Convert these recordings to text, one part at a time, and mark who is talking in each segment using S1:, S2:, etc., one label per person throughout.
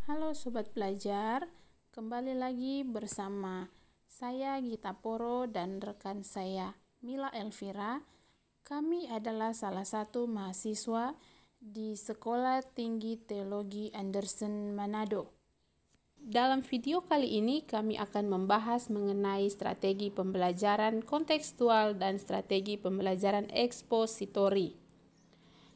S1: Halo Sobat Belajar, kembali lagi bersama saya Gita Poro dan rekan saya Mila Elvira. Kami adalah salah satu mahasiswa di Sekolah Tinggi Teologi Anderson Manado. Dalam video kali ini kami akan membahas mengenai strategi pembelajaran kontekstual dan strategi pembelajaran ekspositori.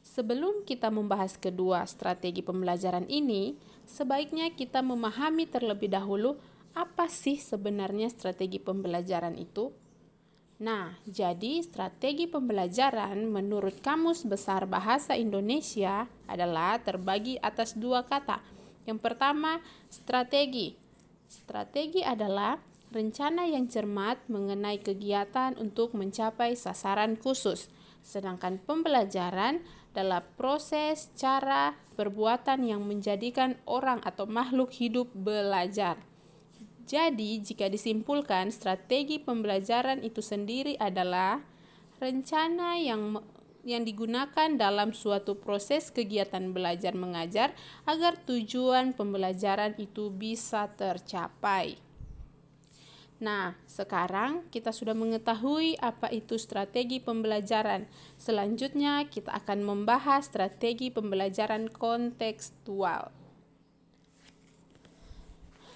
S1: Sebelum kita membahas kedua strategi pembelajaran ini, sebaiknya kita memahami terlebih dahulu apa sih sebenarnya strategi pembelajaran itu. Nah, jadi strategi pembelajaran menurut Kamus Besar Bahasa Indonesia adalah terbagi atas dua kata. Yang pertama, strategi. Strategi adalah rencana yang cermat mengenai kegiatan untuk mencapai sasaran khusus. Sedangkan pembelajaran adalah proses, cara, perbuatan yang menjadikan orang atau makhluk hidup belajar. Jadi, jika disimpulkan, strategi pembelajaran itu sendiri adalah rencana yang digunakan dalam suatu proses kegiatan belajar mengajar agar tujuan pembelajaran itu bisa tercapai. Nah, sekarang kita sudah mengetahui apa itu strategi pembelajaran. Selanjutnya, kita akan membahas strategi pembelajaran kontekstual.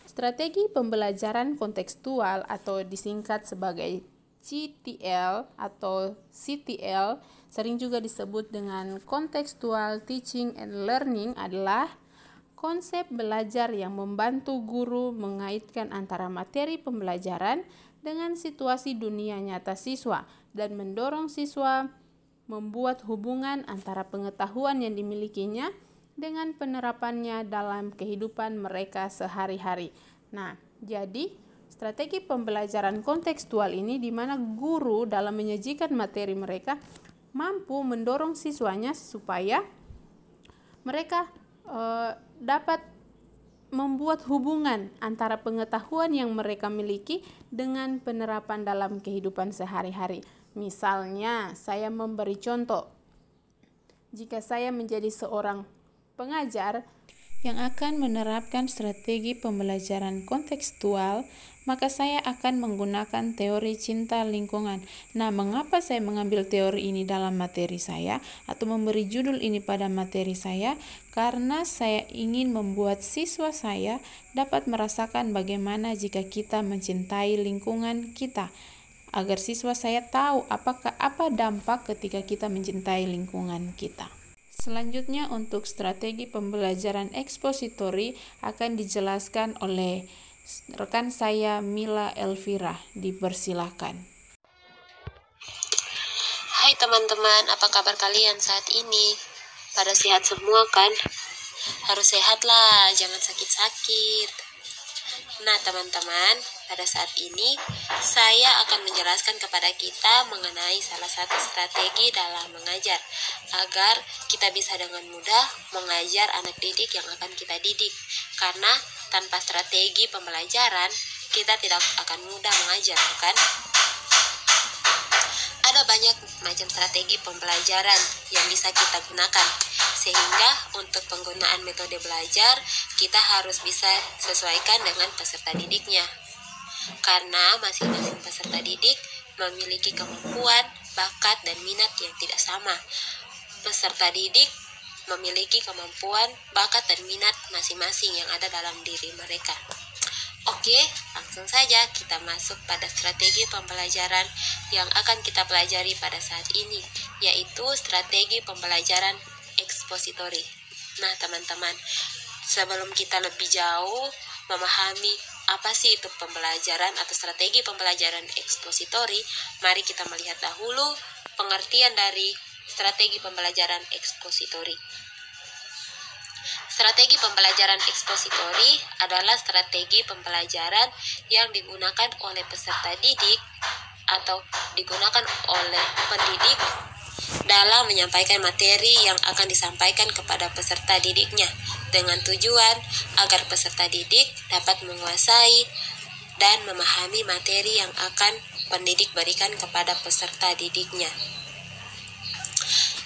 S1: Strategi pembelajaran kontekstual atau disingkat sebagai CTL atau CTL, sering juga disebut dengan Contextual Teaching and Learning, adalah konsep belajar yang membantu guru mengaitkan antara materi pembelajaran dengan situasi dunia nyata siswa dan mendorong siswa membuat hubungan antara pengetahuan yang dimilikinya dengan penerapannya dalam kehidupan mereka sehari-hari. Nah, jadi strategi pembelajaran kontekstual ini di mana guru dalam menyajikan materi mereka mampu mendorong siswanya supaya mereka dapat membuat hubungan antara pengetahuan yang mereka miliki dengan penerapan dalam kehidupan sehari-hari. Misalnya, saya memberi contoh. Jika saya menjadi seorang pengajar yang akan menerapkan strategi pembelajaran kontekstual, maka saya akan menggunakan teori cinta lingkungan. Nah, mengapa saya mengambil teori ini dalam materi saya atau memberi judul ini pada materi saya? Karena saya ingin membuat siswa saya dapat merasakan bagaimana jika kita mencintai lingkungan kita, agar siswa saya tahu apa dampak ketika kita mencintai lingkungan kita. Selanjutnya, untuk strategi pembelajaran ekspositori akan dijelaskan oleh rekan saya Mila Elvira. Dipersilakan.
S2: Hai teman-teman, apa kabar kalian saat ini? Pada sehat semua kan? Harus sehat lah, jangan sakit-sakit. Nah teman-teman, pada saat ini saya akan menjelaskan kepada kita mengenai salah satu strategi dalam mengajar agar kita bisa dengan mudah mengajar anak didik yang akan kita didik. Karena tanpa strategi pembelajaran kita tidak akan mudah mengajar, bukan? Ada banyak macam strategi pembelajaran yang bisa kita gunakan, sehingga untuk penggunaan metode belajar kita harus bisa sesuaikan dengan peserta didiknya. Karena masing-masing peserta didik memiliki kemampuan, bakat, dan minat yang tidak sama. Peserta didik memiliki kemampuan, bakat, dan minat masing-masing yang ada dalam diri mereka. Oke, langsung saja kita masuk pada strategi pembelajaran yang akan kita pelajari pada saat ini, yaitu strategi pembelajaran ekspositori. Nah teman-teman, sebelum kita lebih jauh memahami apa sih itu pembelajaran atau strategi pembelajaran ekspositori, mari kita melihat dahulu pengertian dari strategi pembelajaran ekspositori. Strategi pembelajaran ekspositori adalah strategi pembelajaran yang digunakan oleh peserta didik atau digunakan oleh pendidik dalam menyampaikan materi yang akan disampaikan kepada peserta didiknya dengan tujuan agar peserta didik dapat menguasai dan memahami materi yang akan pendidik berikan kepada peserta didiknya.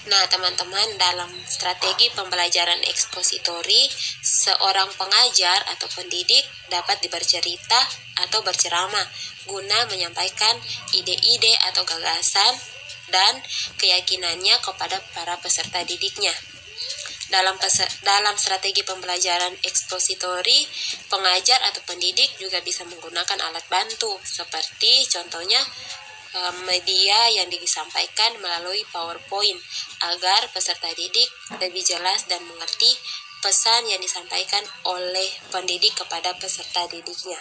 S2: Nah, teman-teman, dalam strategi pembelajaran ekspositori, seorang pengajar atau pendidik dapat bercerita atau berceramah guna menyampaikan ide-ide atau gagasan dan keyakinannya kepada para peserta didiknya. Dalam strategi pembelajaran ekspositori, pengajar atau pendidik juga bisa menggunakan alat bantu seperti contohnya media yang disampaikan melalui PowerPoint agar peserta didik lebih jelas dan mengerti pesan yang disampaikan oleh pendidik kepada peserta didiknya.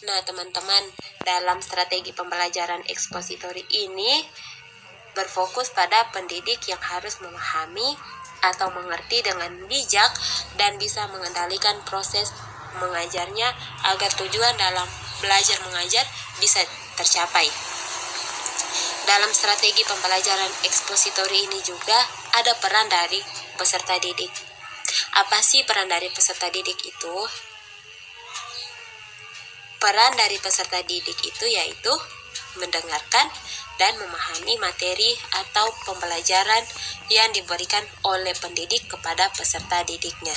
S2: Nah, teman-teman, dalam strategi pembelajaran ekspositori ini berfokus pada pendidik yang harus memahami atau mengerti dengan bijak dan bisa mengendalikan proses mengajarnya agar tujuan dalam belajar mengajar bisa tercapai. Dalam strategi pembelajaran ekspositori ini juga ada peran dari peserta didik. Apa sih peran dari peserta didik itu? Peran dari peserta didik itu yaitu mendengarkan dan memahami materi atau pembelajaran yang diberikan oleh pendidik kepada peserta didiknya.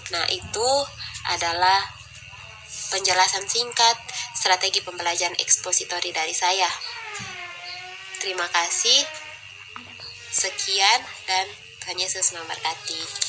S2: Nah, itu adalah penjelasan singkat strategi pembelajaran ekspositori dari saya. Terima kasih. Sekian dan Tuhan Yesus memberkati.